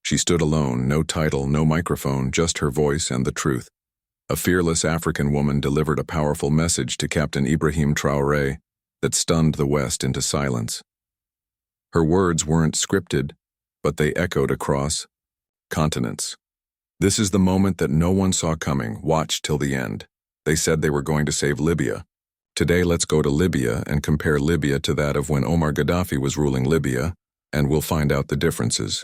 She stood alone, no title, no microphone, just her voice and the truth. A fearless African woman delivered a powerful message to Captain Ibrahim Traoré that stunned the West into silence. Her words weren't scripted, but they echoed across continents. This is the moment that no one saw coming. Watch till the end. They said they were going to save Libya. Today let's go to Libya and compare Libya to that of when Omar Gaddafi was ruling Libya, and we'll find out the differences.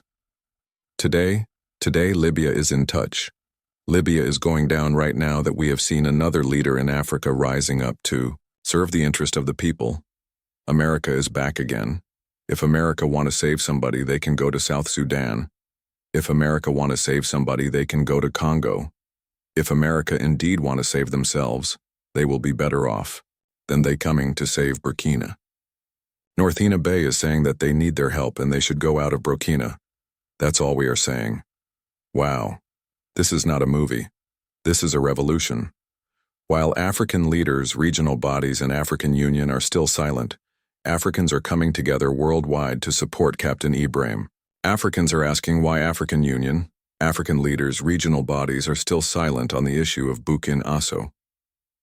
Today Libya is in touch. Libya is going down right now that we have seen another leader in Africa rising up to serve the interest of the people. America is back again. If America want to save somebody, they can go to South Sudan. If America want to save somebody, they can go to Congo. If America indeed want to save themselves, they will be better off than they coming to save Burkina. Northina Bay is saying that they need their help and they should go out of Burkina. That's all we are saying. Wow. This is not a movie. This is a revolution. While African leaders, regional bodies, and African Union are still silent, Africans are coming together worldwide to support Captain Ibrahim. Africans are asking why African Union, African leaders, regional bodies are still silent on the issue of Burkina Faso.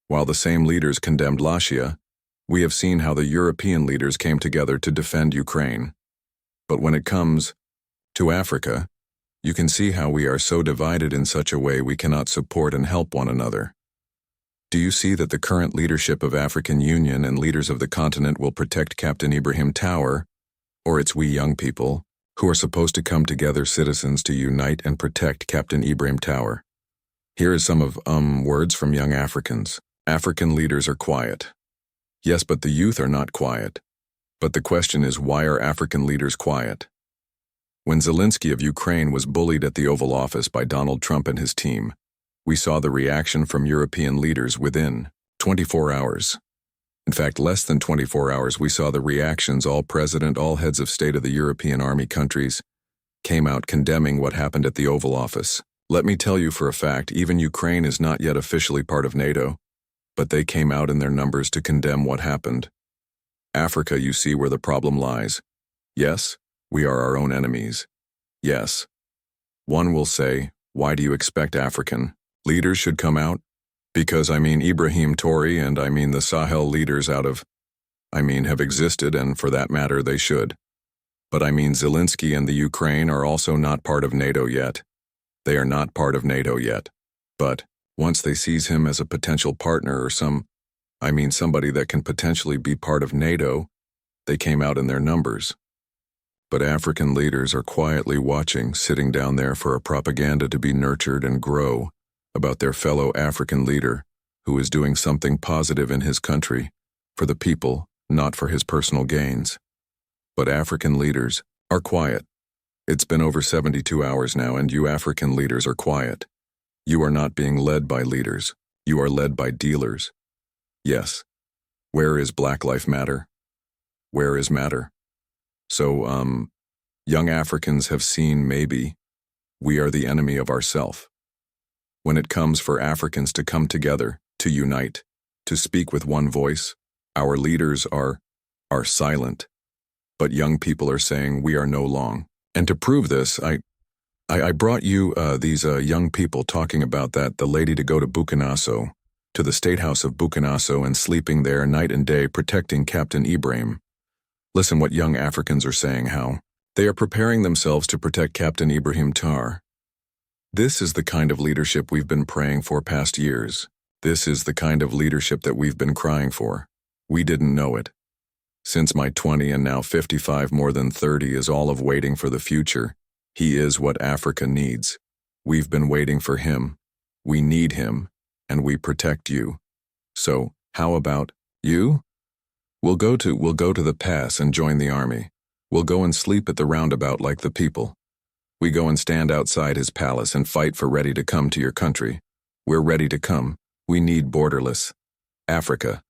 While the same leaders condemned Lashia, we have seen how the European leaders came together to defend Ukraine. But when it comes to Africa, you can see how we are so divided in such a way we cannot support and help one another. Do you see that the current leadership of African Union and leaders of the continent will protect Captain Ibrahim Traoré, or it's we young people, who are supposed to come together citizens to unite and protect Captain Ibrahim Traoré? Here is some of words from young Africans. African leaders are quiet. Yes, but the youth are not quiet. But the question is, why are African leaders quiet? When Zelensky of Ukraine was bullied at the Oval Office by Donald Trump and his team, we saw the reaction from European leaders within 24 hours. In fact, less than 24 hours, we saw the reactions. All heads of state of the European army countries came out condemning what happened at the Oval Office. Let me tell you for a fact, even Ukraine is not yet officially part of NATO, but they came out in their numbers to condemn what happened. Africa, you see where the problem lies. Yes, we are our own enemies. Yes. One will say, why do you expect African leaders should come out? Because Ibrahim Traoré and the Sahel leaders have existed, and for that matter they should. But Zelensky and the Ukraine are also not part of NATO yet. They are not part of NATO yet. But once they seize him as a potential partner or somebody that can potentially be part of NATO, they came out in their numbers. But African leaders are quietly watching, sitting down there for a propaganda to be nurtured and grow about their fellow African leader who is doing something positive in his country, for the people, not for his personal gains. But African leaders are quiet. It's been over 72 hours now, and you African leaders are quiet. You are not being led by leaders. You are led by dealers. Yes. Where is Black Lives Matter? Where is Matter? So, young Africans have seen maybe we are the enemy of ourself. When it comes for Africans to come together, to unite, to speak with one voice, our leaders are silent. But young people are saying we are no long. And to prove this, I brought you these young people talking about that, the lady to go to Burkina Faso, to the State House of Burkina Faso and sleeping there night and day protecting Captain Ibrahim. Listen what young Africans are saying, how they are preparing themselves to protect Captain Ibrahim Traoré. This is the kind of leadership we've been praying for past years. This is the kind of leadership that we've been crying for. We didn't know it. Since my 20 and now 55, more than 30 is all of waiting for the future. He is what Africa needs. We've been waiting for him. We need him, and we protect you. So, how about you? We'll go to the pass and join the army. We'll go and sleep at the roundabout like the people. We go and stand outside his palace and fight for ready to come to your country. We're ready to come. We need borderless Africa.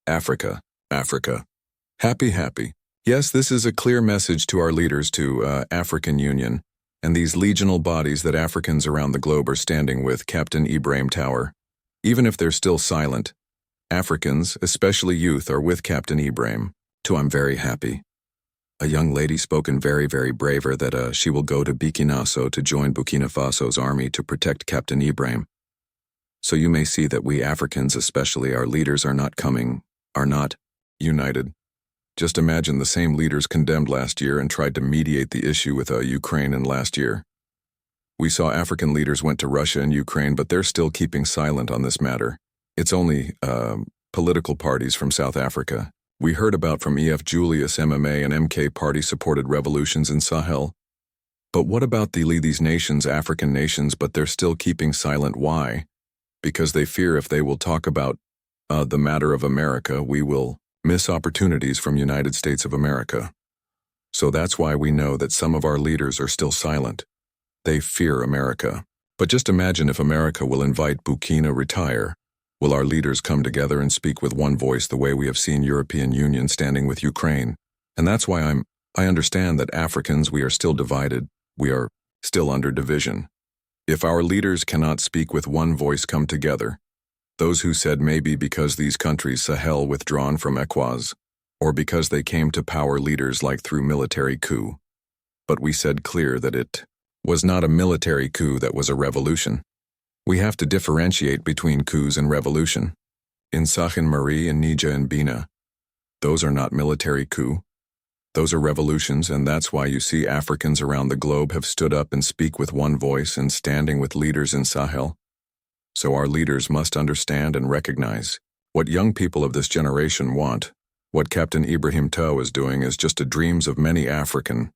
Africa. Africa. Happy, happy. Yes, this is a clear message to our leaders, to African Union, and these legional bodies that Africans around the globe are standing with Captain Ibrahim Traoré. Even if they're still silent, Africans, especially youth, are with Captain Ibrahim. Too, I'm very happy. A young lady spoken very, very braver that she will go to Burkina Faso to join Burkina Faso's army to protect Captain Ibrahim. So you may see that we Africans, especially our leaders, are not united. Just imagine the same leaders condemned last year and tried to mediate the issue with Ukraine and last year. We saw African leaders went to Russia and Ukraine, but they're still keeping silent on this matter. It's only political parties from South Africa. We heard about from EF Julius MMA and MK party-supported revolutions in Sahel. But what about these nations, African nations, but they're still keeping silent? Why? Because they fear if they will talk about the matter of America, we will miss opportunities from United States of America. So that's why we know that some of our leaders are still silent. They fear America. But just imagine if America will invite Burkina retire. Will our leaders come together and speak with one voice the way we have seen European Union standing with Ukraine? And that's why I understand that Africans, we are still divided. We are still under division. If our leaders cannot speak with one voice come together, those who said maybe because these countries Sahel withdrawn from ECOWAS, or because they came to power leaders like through military coup. But we said clear that it was not a military coup, that was a revolution. We have to differentiate between coups and revolution. In Sachin Marie and Nija and Bina, those are not military coup. Those are revolutions, and that's why you see Africans around the globe have stood up and speak with one voice and standing with leaders in Sahel. So our leaders must understand and recognize what young people of this generation want. What Captain Ibrahim Traoré is doing is just the dreams of many African,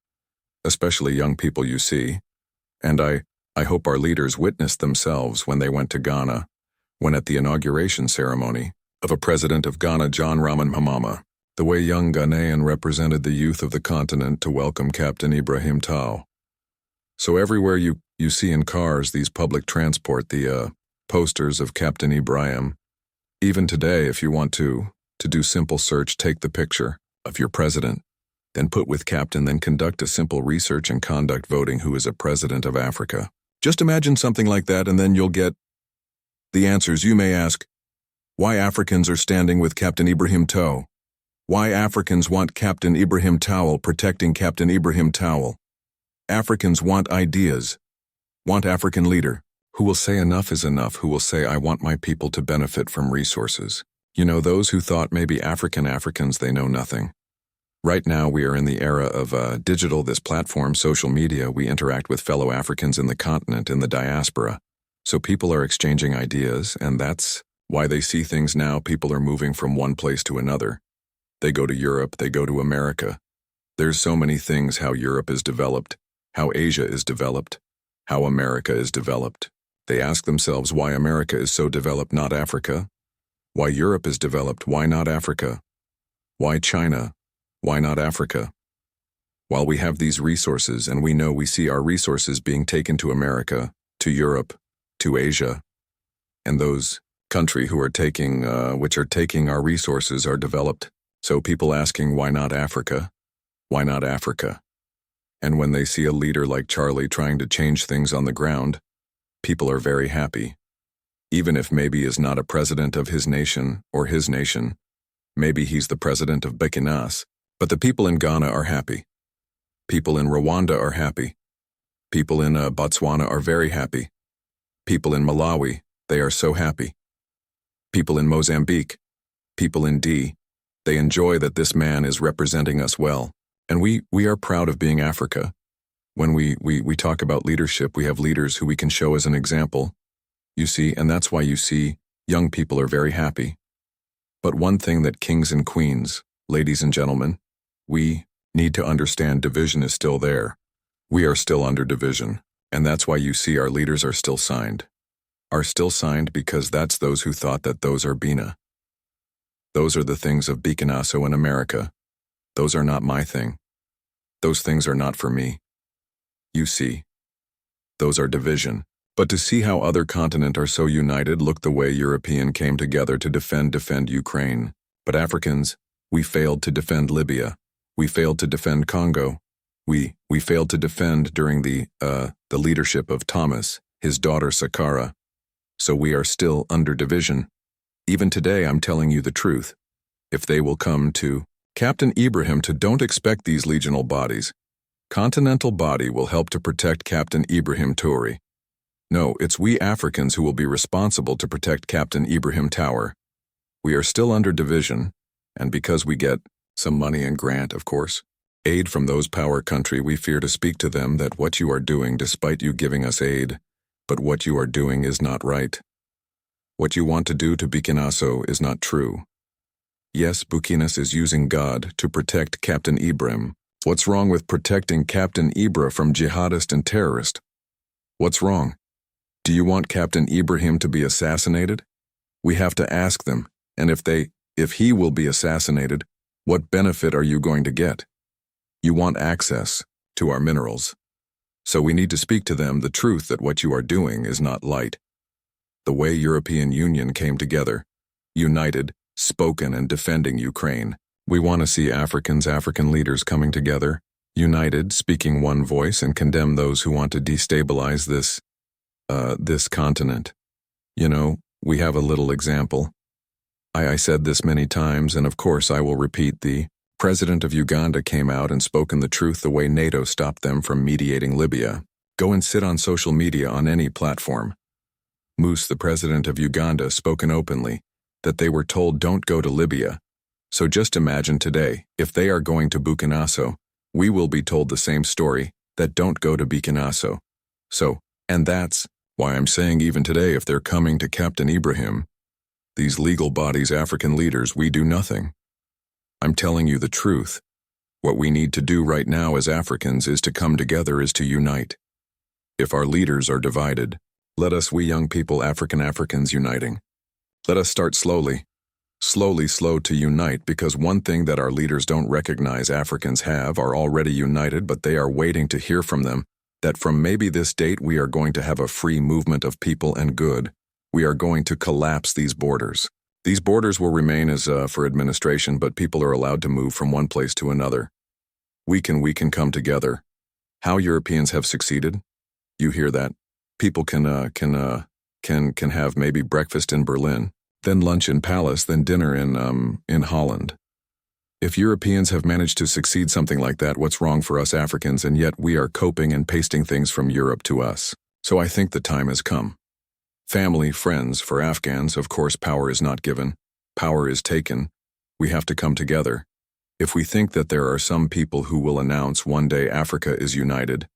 especially young people you see. And I hope our leaders witnessed themselves when they went to Ghana, when at the inauguration ceremony of a president of Ghana, John Dramani Mahama, the way young Ghanaian represented the youth of the continent to welcome Captain Ibrahim Traoré. So everywhere you see in cars, these public transport, the posters of Captain Ibrahim. Even today, if you want to do simple search, take the picture of your president, then put with Captain, then conduct a simple research and conduct voting who is a president of Africa. Just imagine something like that, and then you'll get the answers. You may ask, why Africans are standing with Captain Ibrahim Traoré? Why Africans want Captain Ibrahim Traoré protecting Captain Ibrahim Traoré? Africans want ideas, want African leader, who will say enough is enough, who will say I want my people to benefit from resources. You know, those who thought maybe Africans, they know nothing. Right now, we are in the era of digital, this platform, social media. We interact with fellow Africans in the continent, in the diaspora. So people are exchanging ideas, and that's why they see things now. People are moving from one place to another. They go to Europe, they go to America. There's so many things, how Europe is developed, how Asia is developed, how America is developed. They ask themselves why America is so developed, not Africa. Why Europe is developed, why not Africa? Why China? Why not Africa? While we have these resources, and we see our resources being taken to America, to Europe, to Asia, and those countries who are taking, which are taking our resources are developed. So people asking, why not Africa? Why not Africa? And when they see a leader like Charlie trying to change things on the ground, people are very happy. Even if maybe is not a president of his nation or his nation, maybe he's the president of Burkina Faso. But the people in Ghana are happy. People in Rwanda are happy. People in Botswana are very happy. People in Malawi, they are so happy. People in Mozambique, people in they enjoy that this man is representing us well. And we are proud of being Africa. When we talk about leadership, we have leaders who we can show as an example. You see, and that's why you see young people are very happy. But one thing that kings and queens, ladies and gentlemen, we need to understand, division is still there. We are still under division, and that's why you see our leaders are still signed. Are still signed because that's those who thought that those are Bina. Those are the things of Burkina Faso in America. Those are not my thing. Those things are not for me. You see, those are division. But to see how other continent are so united, look the way European came together to defend Ukraine. But Africans, we failed to defend Libya. We failed to defend Congo. We failed to defend during the leadership of Thomas, his daughter Sankara. So we are still under division. Even today, I'm telling you the truth. If they will come to Captain Ibrahim to don't expect these legional bodies. Continental body will help to protect Captain Ibrahim Traoré. No, it's we Africans who will be responsible to protect Captain Ibrahim Traoré. We are still under division, and because we get some money and grant, of course, aid from those power country, we fear to speak to them that what you are doing despite you giving us aid, but what you are doing is not right. What you want to do to Burkinaso is not true. Yes, Burkinas is using God to protect Captain Ibrahim. What's wrong with protecting Captain Ibra from jihadist and terrorist? What's wrong? Do you want Captain Ibrahim to be assassinated? We have to ask them, and if he will be assassinated, what benefit are you going to get? You want access to our minerals. So we need to speak to them the truth that what you are doing is not light. The way European Union came together, united, spoken and defending Ukraine. We want to see African leaders coming together, united, speaking one voice and condemn those who want to destabilize this continent. You know, we have a little example. I said this many times, and of course I will repeat. The president of Uganda came out and spoken the truth the way NATO stopped them from mediating Libya. Go and sit on social media on any platform. Moose, the president of Uganda, spoken openly that they were told don't go to Libya. So just imagine today, if they are going to Burkinaso, we will be told the same story, that don't go to Burkinaso. So, and that's why I'm saying even today if they're coming to Captain Ibrahim, these legal bodies, African leaders, we do nothing. I'm telling you the truth. What we need to do right now as Africans is to come together, is to unite. If our leaders are divided, let us, we young people, Africans uniting. Let us start slow to unite, because one thing that our leaders don't recognize Africans are already united, but they are waiting to hear from them, that from maybe this date we are going to have a free movement of people and good. We are going to collapse these borders. These borders will remain as for administration, but people are allowed to move from one place to another. We can come together. How Europeans have succeeded? You hear that? People can have maybe breakfast in Berlin, then lunch in Paris, then dinner in Holland. If Europeans have managed to succeed something like that, what's wrong for us Africans? And yet we are coping and pasting things from Europe to us. So I think the time has come. Family, friends, for Afghans, of course, power is not given. Power is taken. We have to come together. If we think that there are some people who will announce one day Africa is united,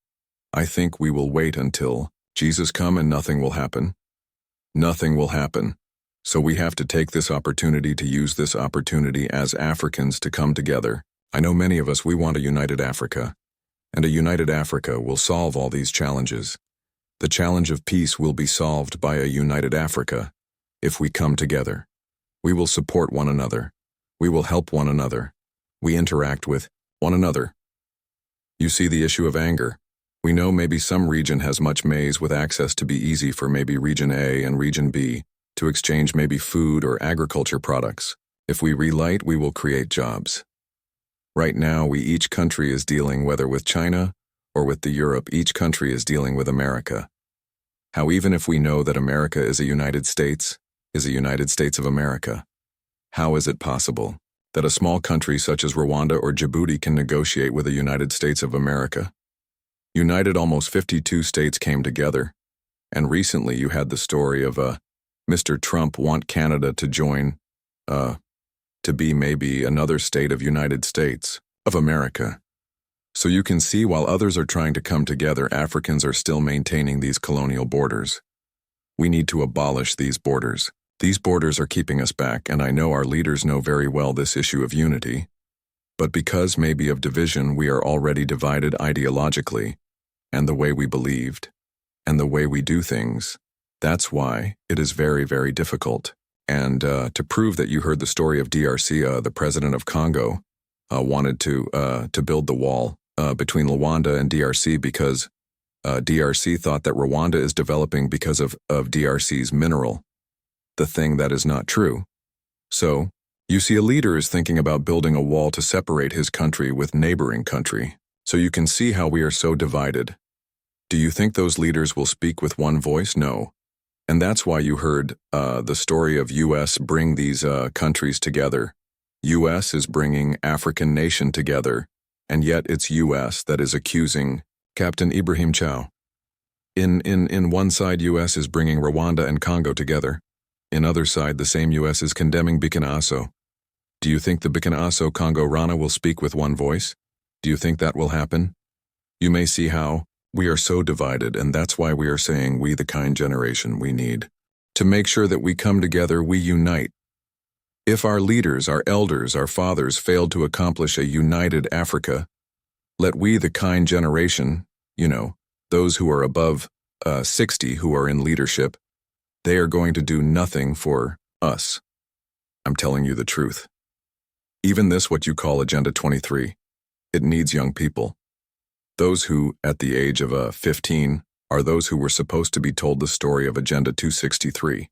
I think we will wait until Jesus come and nothing will happen. Nothing will happen. So we have to take this opportunity, to use this opportunity as Africans to come together. I know many of us, we want a united Africa. And a united Africa will solve all these challenges. The challenge of peace will be solved by a united Africa. If we come together, we will support one another. We will help one another. We interact with one another. You see the issue of anger. We know maybe some region has much maize with access to be easy for maybe region A and region B to exchange maybe food or agriculture products. If we relight, we will create jobs. Right now, each country is dealing, whether with China or with the Europe, each country is dealing with America. How even if we know that America is a United States of America, how is it possible that a small country such as Rwanda or Djibouti can negotiate with a United States of America? United, almost 52 states came together. And recently you had the story of Mr. Trump want Canada to join, to be maybe another state of United States of America. So you can see, while others are trying to come together, Africans are still maintaining these colonial borders. We need to abolish these borders. These borders are keeping us back, and I know our leaders know very well this issue of unity. But because maybe of division, we are already divided ideologically, and the way we believed, and the way we do things. That's why it is very, very difficult. And to prove that you heard the story of DRC, the president of Congo wanted to build the wall between Rwanda and DRC because DRC thought that Rwanda is developing because of DRC's mineral, the thing that is not true. So, you see, a leader is thinking about building a wall to separate his country with neighboring country. So you can see how we are so divided. Do you think those leaders will speak with one voice? No. And that's why you heard the story of US bring these countries together. US is bringing African nation together, and yet it's US that is accusing Captain Ibrahim Traoré. In one side, US is bringing Rwanda and Congo together. In other side, the same US is condemning Burkina Faso. Do you think the Burkina Faso Congo Rana will speak with one voice? Do you think that will happen? You may see how we are so divided, and that's why we are saying we, the kind generation, we need to make sure that we come together, we unite. If our leaders, our elders, our fathers failed to accomplish a united Africa, let we, the kind generation, those who are above 60 who are in leadership, they are going to do nothing for us. I'm telling you the truth. Even this, what you call Agenda 23, it needs young people. Those who, at the age of 15, are those who were supposed to be told the story of Agenda 263.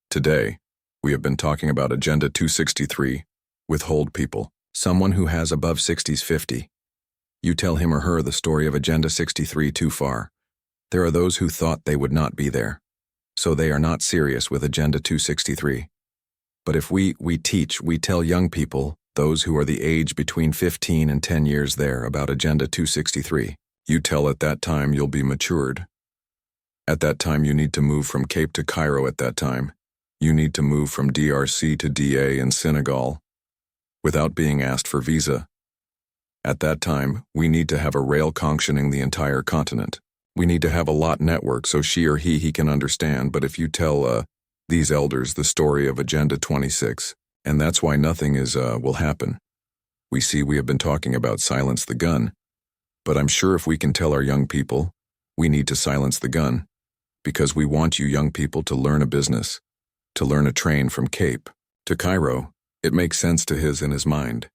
Today, we have been talking about Agenda 263, withhold people. Someone who has above 60s 50. You tell him or her the story of Agenda 63 too far. There are those who thought they would not be there. So they are not serious with Agenda 263. But if we teach, we tell young people, those who are the age between 15 and 10 years there, about Agenda 263. You tell at that time you'll be matured. At that time you need to move from Cape to Cairo at that time. You need to move from DRC to DA in Senegal without being asked for visa. At that time, we need to have a rail connecting the entire continent. We need to have a lot network so she or he can understand, but if you tell these elders the story of Agenda 26, and that's why nothing will happen. We have been talking about silence the gun, but I'm sure if we can tell our young people, we need to silence the gun, because we want you young people to learn a business, to learn a train from Cape to Cairo. It makes sense to his in his mind.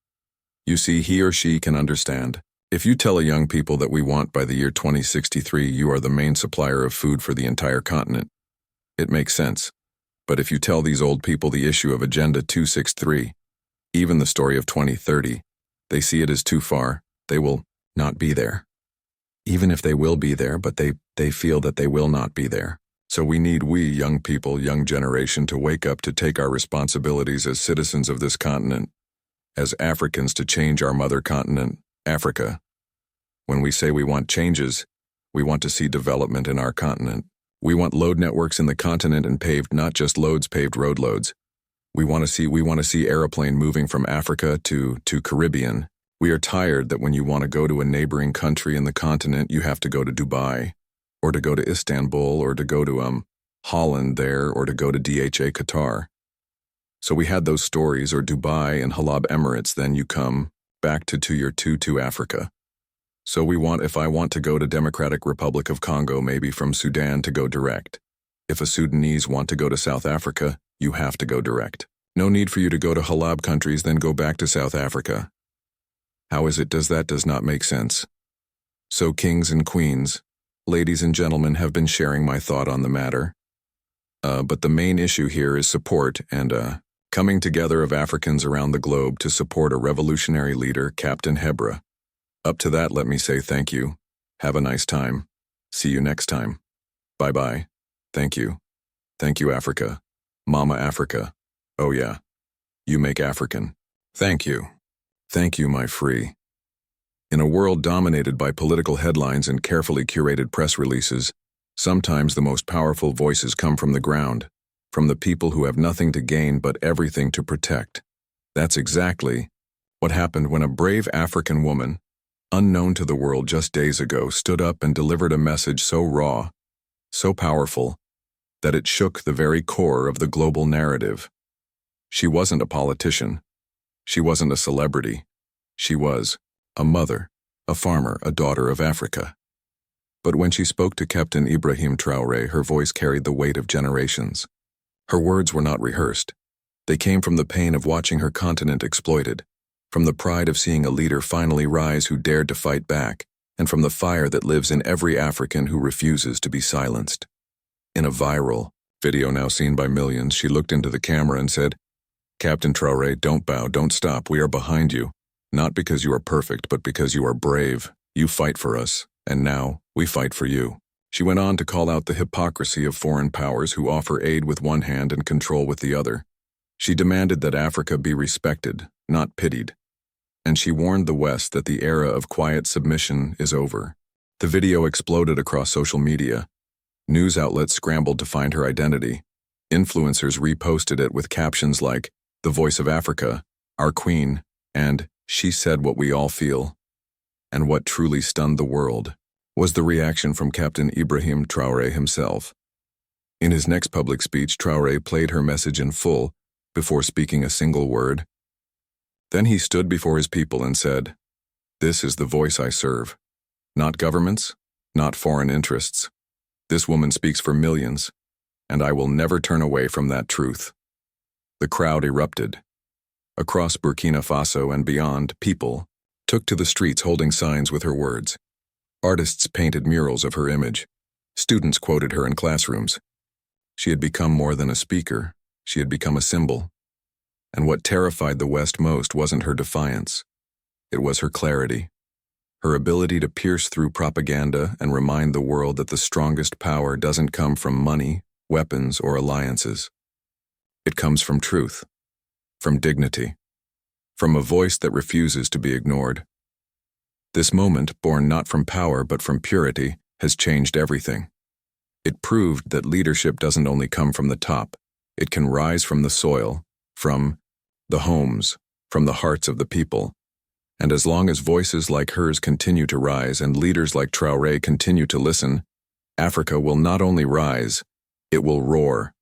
You see, he or she can understand. If you tell a young people that we want by the year 2063 you are the main supplier of food for the entire continent, it makes sense. But if you tell these old people the issue of Agenda 263, even the story of 2030, they see it as too far, they will not be there. Even if they will be there, but they feel that they will not be there. So we young people, young generation, to wake up to take our responsibilities as citizens of this continent, as Africans, to change our mother continent, Africa. When we say we want changes, we want to see development in our continent. We want load networks in the continent and paved, not just loads, paved road loads. We want to see airplane moving from Africa to Caribbean. We are tired that when you want to go to a neighboring country in the continent, you have to go to Dubai, or to go to Istanbul, or to go to Holland there, or to go to DHA Qatar. So we had those stories, or Dubai and Halab Emirates, then you come back to your to Africa. So if I want to go to Democratic Republic of Congo, maybe from Sudan, to go direct. If a Sudanese want to go to South Africa, you have to go direct. No need for you to go to Halab countries, then go back to South Africa. How is it does not make sense? So kings and queens, ladies and gentlemen, have been sharing my thought on the matter. But the main issue here is support and coming together of Africans around the globe to support a revolutionary leader, Captain Ibrahim. Up to that, let me say thank you. Have a nice time. See you next time. Bye-bye. Thank you. Thank you, Africa. Mama Africa. Oh yeah. You make African. Thank you. Thank you, my free. In a world dominated by political headlines and carefully curated press releases, sometimes the most powerful voices come from the ground, from the people who have nothing to gain but everything to protect. That's exactly what happened when a brave African woman, unknown to the world just days ago, stood up and delivered a message so raw, so powerful, that it shook the very core of the global narrative. She wasn't a politician. She wasn't a celebrity. She was a mother, a farmer, a daughter of Africa. But when she spoke to Captain Ibrahim Traoré, her voice carried the weight of generations. Her words were not rehearsed. They came from the pain of watching her continent exploited, from the pride of seeing a leader finally rise who dared to fight back, and from the fire that lives in every African who refuses to be silenced. In a viral video now seen by millions, she looked into the camera and said, "Captain Traoré, don't bow, don't stop, we are behind you. Not because you are perfect, but because you are brave. You fight for us, and now we fight for you." She went on to call out the hypocrisy of foreign powers who offer aid with one hand and control with the other. She demanded that Africa be respected, not pitied. And she warned the West that the era of quiet submission is over. The video exploded across social media. News outlets scrambled to find her identity. Influencers reposted it with captions like, "The Voice of Africa," "Our Queen," and "She said what we all feel." And what truly stunned the world was the reaction from Captain Ibrahim Traoré himself. In his next public speech, Traoré played her message in full before speaking a single word. Then he stood before his people and said, "This is the voice I serve. Not governments, not foreign interests. This woman speaks for millions, and I will never turn away from that truth." The crowd erupted. Across Burkina Faso and beyond, people took to the streets holding signs with her words. Artists painted murals of her image. Students quoted her in classrooms. She had become more than a speaker. She had become a symbol. And what terrified the West most wasn't her defiance. It was her clarity. Her ability to pierce through propaganda and remind the world that the strongest power doesn't come from money, weapons, or alliances. It comes from truth, from dignity, from a voice that refuses to be ignored. This moment, born not from power but from purity, has changed everything. It proved that leadership doesn't only come from the top. It can rise from the soil, from the homes, from the hearts of the people. And as long as voices like hers continue to rise and leaders like Traoré continue to listen, Africa will not only rise, it will roar.